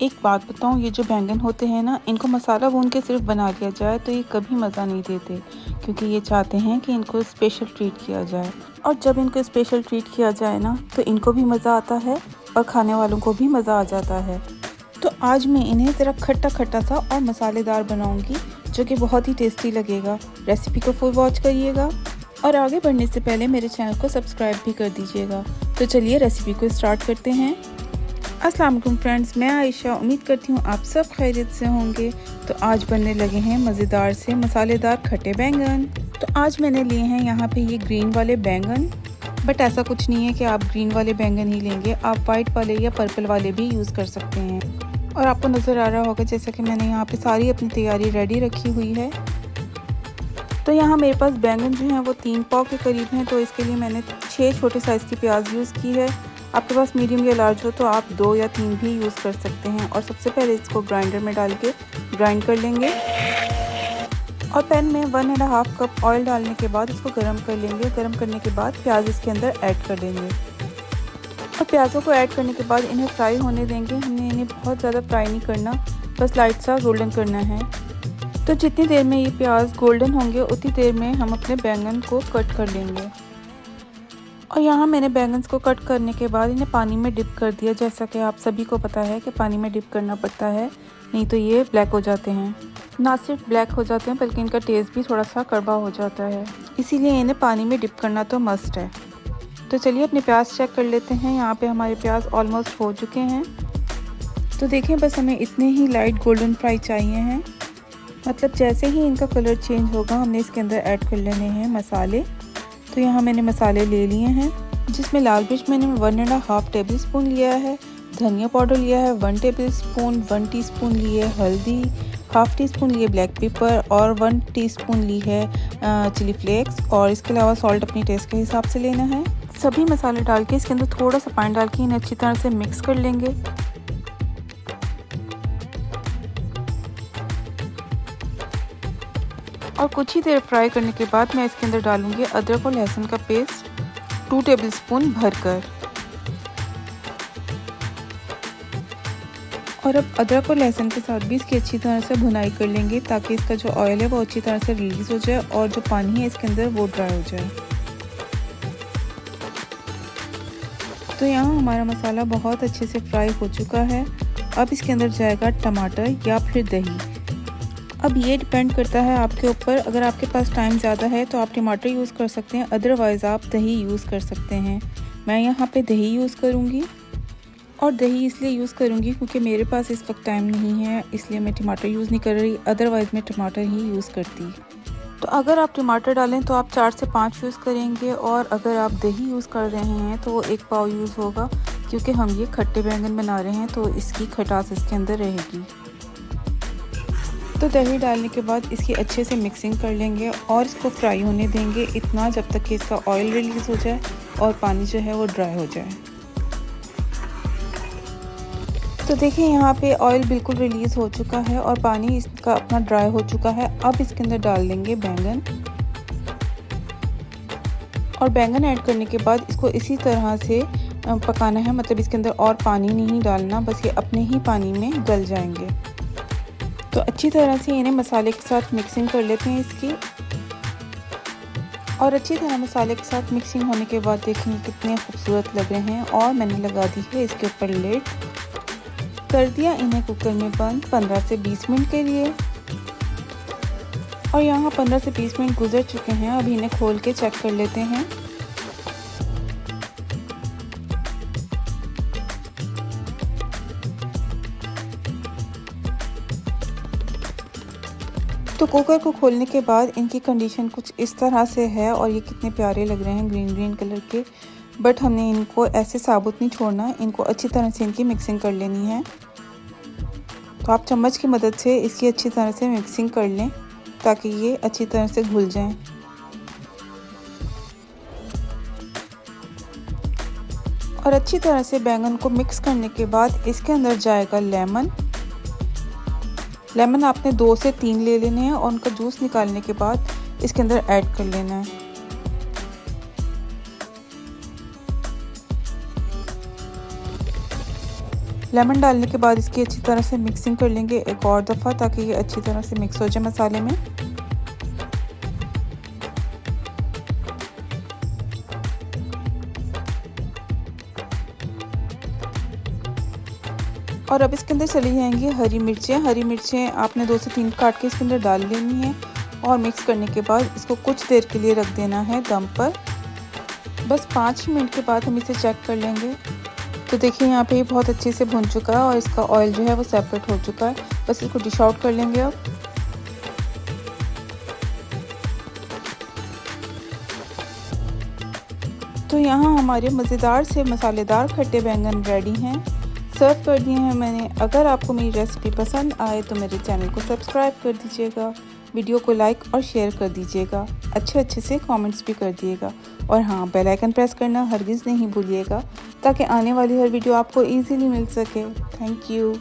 एक बात बताऊं, ये जो बैंगन होते हैं ना, इनको मसाला भून के सिर्फ बना लिया जाए तो ये कभी मज़ा नहीं देते, क्योंकि ये चाहते हैं कि इनको स्पेशल ट्रीट किया जाए। और जब इनको स्पेशल ट्रीट किया जाए ना, तो इनको भी मज़ा आता है और खाने वालों को भी मज़ा आ जाता है। तो आज मैं इन्हें ज़रा खट्टा खट्टा सा और मसालेदार बनाऊंगी, जो कि बहुत ही टेस्टी लगेगा। रेसिपी को फुल वॉच करिएगा और आगे बढ़ने से पहले मेरे चैनल को सब्सक्राइब भी कर दीजिएगा। तो चलिए रेसिपी को स्टार्ट करते हैं। अस्सलाम वालेकुम फ्रेंड्स, मैं आयशा उम्मीद करती हूँ आप सब खैरियत से होंगे। तो आज बनने लगे हैं मज़ेदार से मसालेदार खट्टे बैंगन। तो आज मैंने लिए हैं यहाँ पे ये ग्रीन वाले बैंगन, बट ऐसा कुछ नहीं है कि आप ग्रीन वाले बैंगन ही लेंगे, आप वाइट वाले या पर्पल वाले भी यूज़ कर सकते हैं। और आपको नज़र आ रहा होगा जैसा कि मैंने यहाँ पे सारी अपनी तैयारी रेडी रखी हुई है। तो यहाँ मेरे पास बैंगन जो हैं वो 3 पाव के करीब हैं, तो इसके लिए मैंने 6 छोटे साइज़ की प्याज यूज़ की है। आपके पास मीडियम या लार्ज हो तो आप 2 या 3 भी यूज़ कर सकते हैं। और सबसे पहले इसको ग्राइंडर में डाल के ग्राइंड कर लेंगे। और पैन में 1.5 कप ऑयल डालने के बाद इसको गर्म कर लेंगे। गर्म करने के बाद प्याज इसके अंदर ऐड कर देंगे। और प्याज़ों को ऐड करने के बाद इन्हें फ्राई होने देंगे। हमने इन्हें बहुत ज़्यादा फ्राई नहीं करना, बस लाइट सा गोल्डन करना है। तो जितनी देर में ये प्याज गोल्डन होंगे उतनी देर में हम अपने बैंगन को कट कर लेंगे। और यहाँ मैंने बैंगन्स को कट करने के बाद इन्हें पानी में डिप कर दिया। जैसा कि आप सभी को पता है कि पानी में डिप करना पड़ता है, नहीं तो ये ब्लैक हो जाते हैं। ना सिर्फ ब्लैक हो जाते हैं बल्कि इनका टेस्ट भी थोड़ा सा कड़वा हो जाता है, इसीलिए इन्हें पानी में डिप करना तो मस्ट है। तो चलिए अपने प्याज चेक कर लेते हैं। यहाँ पे हमारे प्याज ऑलमोस्ट हो चुके हैं। तो देखें, बस हमें इतने ही लाइट गोल्डन फ्राई चाहिए हैं। मतलब जैसे ही इनका कलर चेंज होगा हमने इसके अंदर ऐड कर लेने हैं मसाले। तो यहाँ मैंने मसाले ले लिए हैं, जिसमें लाल मिर्च मैंने 1.5 टेबल स्पून लिया है, धनिया पाउडर लिया है 1 टेबल स्पून, 1 टीस्पून लिए हल्दी, हाफ टी स्पून लिए ब्लैक पेपर और 1 टीस्पून ली है चिली फ्लेक्स। और इसके अलावा सॉल्ट अपनी टेस्ट के हिसाब से लेना है। सभी मसाले डाल के इसके अंदर थोड़ा सा पानी डाल के इन्हें अच्छी तरह से मिक्स कर लेंगे। और कुछ ही देर फ्राई करने के बाद मैं इसके अंदर डालूंगी अदरक और लहसुन का पेस्ट 2 टेबल स्पून भरकर। और अब अदरक और लहसुन के साथ भी इसकी अच्छी तरह से भुनाई कर लेंगे, ताकि इसका जो ऑयल है वो अच्छी तरह से रिलीज़ हो जाए और जो पानी है इसके अंदर वो ड्राई हो जाए। तो यहाँ हमारा मसाला बहुत अच्छे से फ्राई हो चुका है। अब इसके अंदर जाएगा टमाटर या फिर दही। अब ये डिपेंड करता है आपके ऊपर। अगर आपके पास टाइम ज़्यादा है तो आप टमाटर यूज़ कर सकते हैं, अदरवाइज़ आप दही यूज़ कर सकते हैं। मैं यहाँ पे दही यूज़ करूँगी। और दही इसलिए यूज़ करूँगी क्योंकि मेरे पास इस वक्त टाइम नहीं है, इसलिए मैं टमाटर यूज़ नहीं कर रही, अदरवाइज़ मैं टमाटर ही यूज़ करती। तो अगर आप टमाटर डालें तो आप 4 से 5 यूज़ करेंगे, और अगर आप दही यूज़ कर रहे हैं तो वो 1 पाव यूज़ होगा, क्योंकि हम ये खट्टे बैंगन बना रहे हैं तो इसकी खटास इसके अंदर रहेगी। तो दही डालने के बाद इसकी अच्छे से मिक्सिंग कर लेंगे और इसको फ्राई होने देंगे इतना, जब तक कि इसका ऑयल रिलीज़ हो जाए और पानी जो है वो ड्राई हो जाए। तो देखिए यहाँ पे ऑयल बिल्कुल रिलीज़ हो चुका है और पानी इसका अपना ड्राई हो चुका है। अब इसके अंदर डाल देंगे बैंगन। और बैंगन ऐड करने के बाद इसको इसी तरह से पकाना है, मतलब इसके अंदर और पानी नहीं डालना, बस ये अपने ही पानी में गल जाएंगे। तो अच्छी तरह से इन्हें मसाले के साथ मिक्सिंग कर लेते हैं इसकी। और अच्छी तरह मसाले के साथ मिक्सिंग होने के बाद देखेंगे कितने खूबसूरत लग रहे हैं। और मैंने लगा दी है इसके ऊपर लिड, कर दिया इन्हें कुकर में बंद 15 से 20 मिनट के लिए। और यहाँ 15 से 20 मिनट गुजर चुके हैं। अब इन्हें खोल के चेक कर लेते हैं। तो कुकर को खोलने के बाद इनकी कंडीशन कुछ इस तरह से है, और ये कितने प्यारे लग रहे हैं ग्रीन ग्रीन कलर के। बट हमने इनको ऐसे साबुत नहीं छोड़ना, इनको अच्छी तरह से इनकी मिक्सिंग कर लेनी है। तो आप चम्मच की मदद से इसकी अच्छी तरह से मिक्सिंग कर लें, ताकि ये अच्छी तरह से घुल जाएं। और अच्छी तरह से बैंगन को मिक्स करने के बाद इसके अंदर जाएगा लेमन। लेमन आपने 2 से 3 ले लेने हैं और उनका जूस निकालने के बाद इसके अंदर ऐड कर लेना है। लेमन डालने के बाद इसकी अच्छी तरह से मिक्सिंग कर लेंगे एक और दफ़ा, ताकि ये अच्छी तरह से मिक्स हो जाए मसाले में। और अब इसके अंदर चली जाएंगी हरी मिर्चें। हरी मिर्चें आपने 2 से 3 काट के इसके अंदर डाल लेनी है और मिक्स करने के बाद इसको कुछ देर के लिए रख देना है दम पर। बस 5 मिनट के बाद हम इसे चेक कर लेंगे। तो देखिए यहाँ पे ये बहुत अच्छे से भुन चुका है और इसका ऑयल जो है वो सेपरेट हो चुका है। बस इसको डिश आउट कर लेंगे अब। तो यहाँ हमारे मज़ेदार से मसालेदार खट्टे बैंगन रेडी हैं, सर्व कर दिए हैं मैंने। अगर आपको मेरी रेसिपी पसंद आए तो मेरे चैनल को सब्सक्राइब कर दीजिएगा, वीडियो को लाइक और शेयर कर दीजिएगा, अच्छे से कमेंट्स भी कर दिएगा और हाँ, बेल आइकन प्रेस करना हरगिज़ नहीं भूलिएगा, ताकि आने वाली हर वीडियो आपको इजीली मिल सके। Thank you.